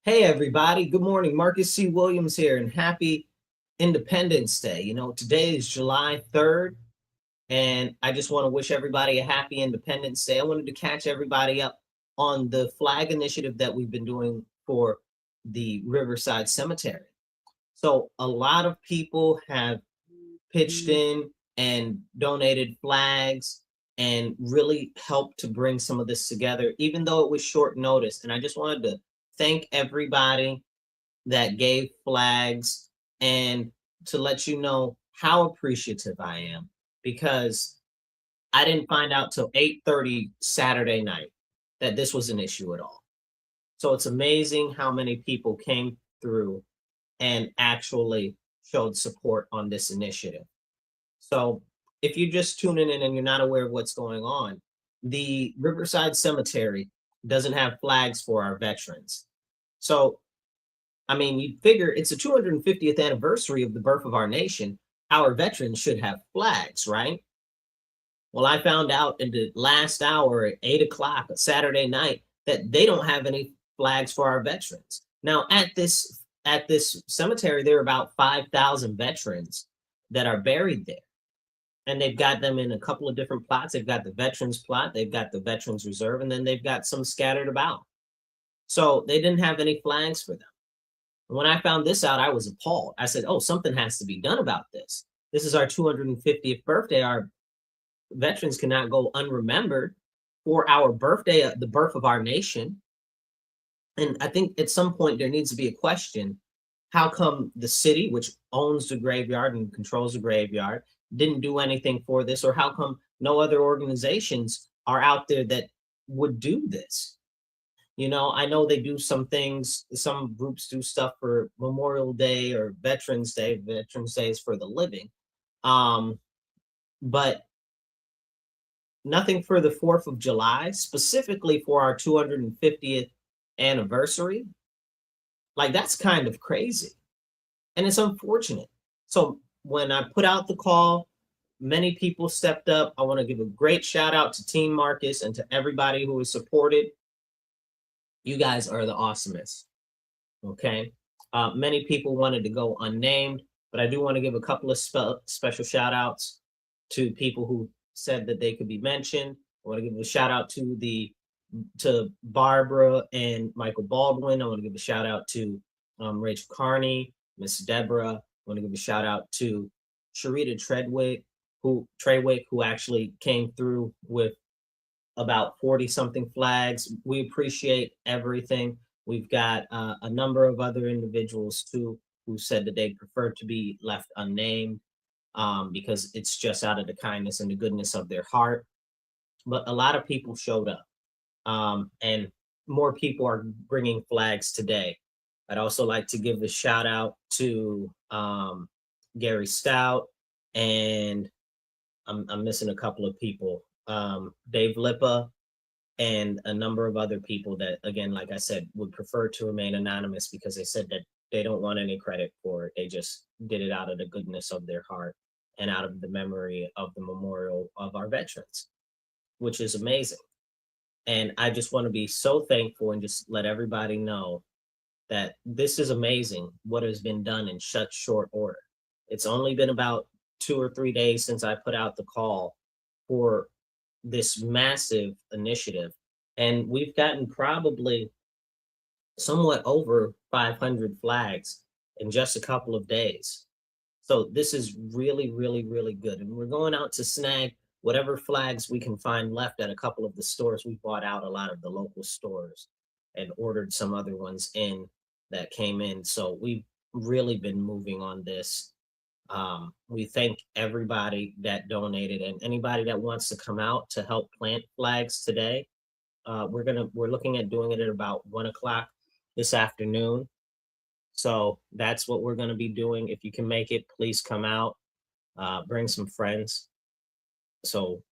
Hey everybody, good morning. Marcus C. Williams here, and happy Independence Day. Today is July 3rd, and I just want to wish everybody a happy Independence Day. I wanted to catch everybody up on the flag initiative that we've been doing for the Riverside Cemetery. So a lot of people have pitched in and donated flags and really helped to bring some of this together, even though it was short notice. And I just wanted to thank everybody that gave flags and to let you know how appreciative I am, because I didn't find out till 8:30 Saturday night that this was an issue at all. So it's amazing how many people came through and actually showed support on this initiative. So if you're just tuning in and you're not aware of what's going on, the Riverside Cemetery doesn't have flags for our veterans. So I mean, you'd figure it's the 250th anniversary of the birth of our nation. Our veterans should have flags, right? Well, I found out in the last hour at 8 o'clock Saturday night that they don't have any flags for our veterans. Now, at this cemetery, there are about 5,000 veterans that are buried there, and they've got them in a couple of different plots. They've got the veterans plot, they've got the veterans reserve, and then they've got some scattered about. So they didn't have any flags for them. When I found this out, I was appalled. I said, oh, something has to be done about this. This is our 250th birthday. Our veterans cannot go unremembered for our birthday, the birth of our nation. And I think at some point there needs to be a question. How come the city, which owns the graveyard and controls the graveyard, didn't do anything for this? Or how come no other organizations are out there that would do this? I know they do some things, some groups do stuff for Memorial Day or Veterans Day. Veterans Day is for the living. But nothing for the 4th of July, specifically for our 250th anniversary. Like, that's kind of crazy. And it's unfortunate. So when I put out the call, many people stepped up. I want to give a great shout out to Team Marcus and to everybody who has supported. You guys are the awesomest. Okay. Many people wanted to go unnamed, but I do want to give a couple of special shout outs to people who said that they could be mentioned. I want to give a shout out to Barbara and Michael Baldwin. I want to give a shout out to Rachel Carney, Miss Deborah. I want to give a shout out to Sharita Trewick, who actually came through with about 40 something flags. We appreciate everything. We've got a number of other individuals too who said that they prefer to be left unnamed because it's just out of the kindness and the goodness of their heart. But a lot of people showed up, and more people are bringing flags today. I'd also like to give a shout out to Gary Stout, and I'm missing a couple of people. Dave Lippa, and a number of other people that, again, like I said, would prefer to remain anonymous because they said that they don't want any credit for it. They just did it out of the goodness of their heart and out of the memory of the memorial of our veterans, which is amazing. And I just want to be so thankful and just let everybody know that this is amazing what has been done in such short order. It's only been about 2 or 3 days since I put out the call for this massive initiative, and we've gotten probably somewhat over 500 flags in just a couple of days. So this is really, really, really good. And we're going out to snag whatever flags we can find left at a couple of the stores. We bought out a lot of the local stores and ordered some other ones in that came in. So we've really been moving on this. We thank everybody that donated and anybody that wants to come out to help plant flags today. We're looking at doing it at about 1 o'clock this afternoon. So that's what we're gonna be doing. If you can make it, please come out, bring some friends. So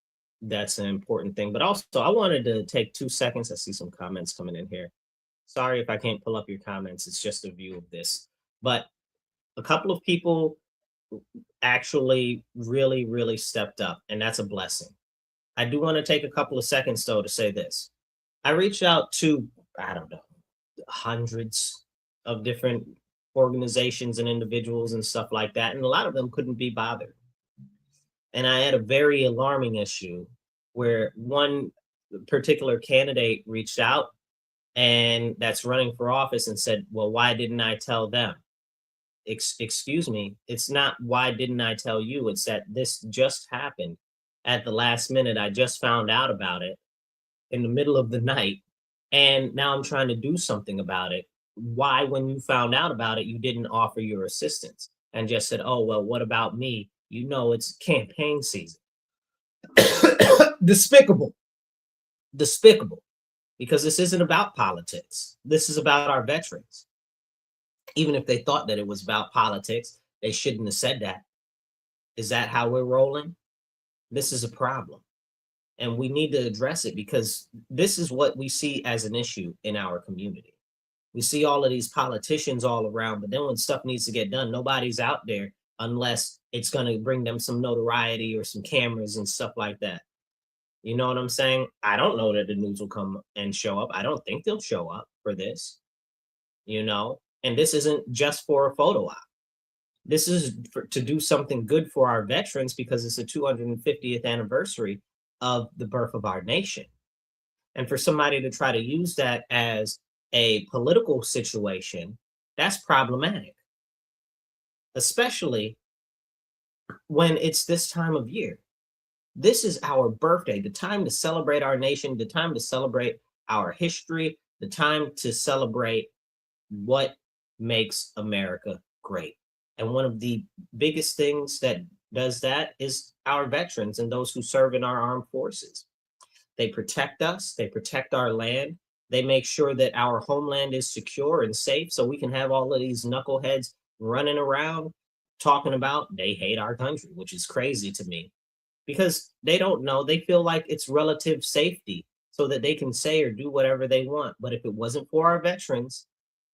that's an important thing. But also I wanted to take 2 seconds. I see some comments coming in here. Sorry if I can't pull up your comments. It's just a view of this. But a couple of people actually really, really stepped up, and that's a blessing. I do want to take a couple of seconds though to say this. I reached out to, I don't know, hundreds of different organizations and individuals and stuff like that, and a lot of them couldn't be bothered. And I had a very alarming issue where one particular candidate reached out and that's running for office and said, "Well, why didn't I tell them?" Excuse me, it's not why didn't I tell you? It's that this just happened at the last minute. I just found out about it in the middle of the night, and now I'm trying to do something about it. Why, when you found out about it, you didn't offer your assistance and just said, "Oh, well, what about me? You know, it's campaign season." Despicable, despicable, because this isn't about politics. This is about our veterans. Even if they thought that it was about politics, they shouldn't have said that. Is that how we're rolling? This is a problem. And we need to address it because this is what we see as an issue in our community. We see all of these politicians all around, but then when stuff needs to get done, nobody's out there unless it's going to bring them some notoriety or some cameras and stuff like that. You know what I'm saying? I don't know that the news will come and show up. I don't think they'll show up for this, you know? And this isn't just for a photo op. This is to do something good for our veterans because it's the 250th anniversary of the birth of our nation. And for somebody to try to use that as a political situation, that's problematic, especially when it's this time of year. This is our birthday, the time to celebrate our nation, the time to celebrate our history, the time to celebrate what makes America great. And one of the biggest things that does that is our veterans and those who serve in our armed forces. They protect us, they protect our land, they make sure that our homeland is secure and safe so we can have all of these knuckleheads running around talking about they hate our country, which is crazy to me because they don't know. They feel like it's relative safety so that they can say or do whatever they want. But if it wasn't for our veterans,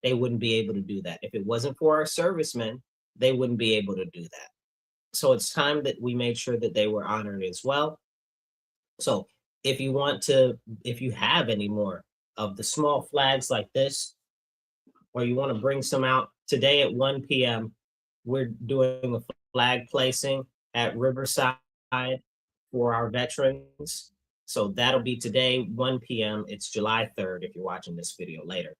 they wouldn't be able to do that. If it wasn't for our servicemen, they wouldn't be able to do that. So it's time that we made sure that they were honored as well. So if you have any more of the small flags like this, or you want to bring some out today at 1 p.m., we're doing a flag placing at Riverside for our veterans. So that'll be today, 1 p.m. It's July 3rd if you're watching this video later.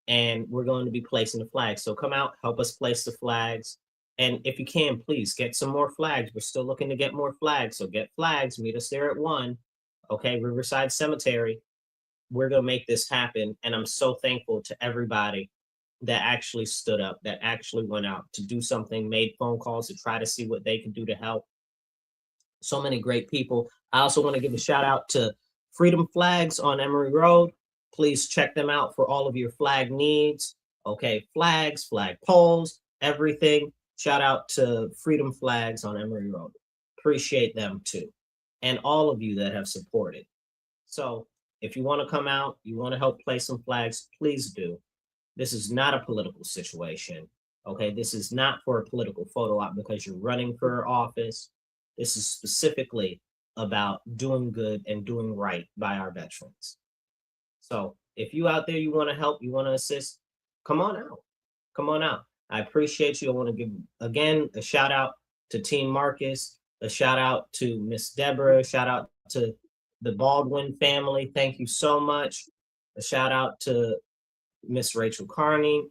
And we're going to be placing the flags. So come out, help us place the flags. And if you can, please get some more flags. We're still looking to get more flags. So get flags, meet us there at 1. Okay, Riverside Cemetery. We're going to make this happen. And I'm so thankful to everybody that actually stood up, that actually went out to do something, made phone calls to try to see what they could do to help. So many great people. I also want to give a shout out to Freedom Flags on Emory Road. Please check them out for all of your flag needs. Okay, flags, flag poles, everything. Shout out to Freedom Flags on Emory Road. Appreciate them too. And all of you that have supported. So if you want to come out, you want to help place some flags, please do. This is not a political situation. Okay, this is not for a political photo op because you're running for office. This is specifically about doing good and doing right by our veterans. So if you out there, you want to help, you want to assist, come on out. Come on out. I appreciate you. I want to give, again, a shout out to Team Marcus, a shout out to Miss Deborah, a shout out to the Baldwin family. Thank you so much. A shout out to Miss Rachel Carney.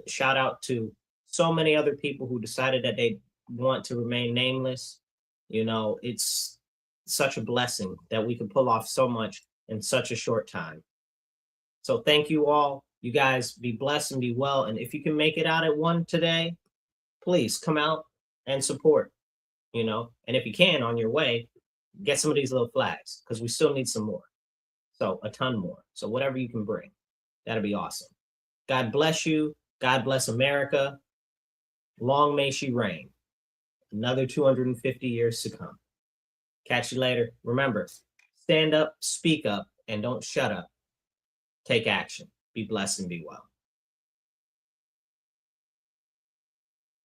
Shout out to so many other people who decided that they want to remain nameless. You know, it's such a blessing that we can pull off so much in such a short time. So thank you all. You guys be blessed and be well. And if you can make it out at 1 today, please come out and support, you know. And if you can, on your way, get some of these little flags because we still need some more. So a ton more. So whatever you can bring, that'll be awesome. God bless you. God bless America. Long may she reign. Another 250 years to come. Catch you later. Remember, stand up, speak up, and don't shut up. Take action. Be blessed and be well.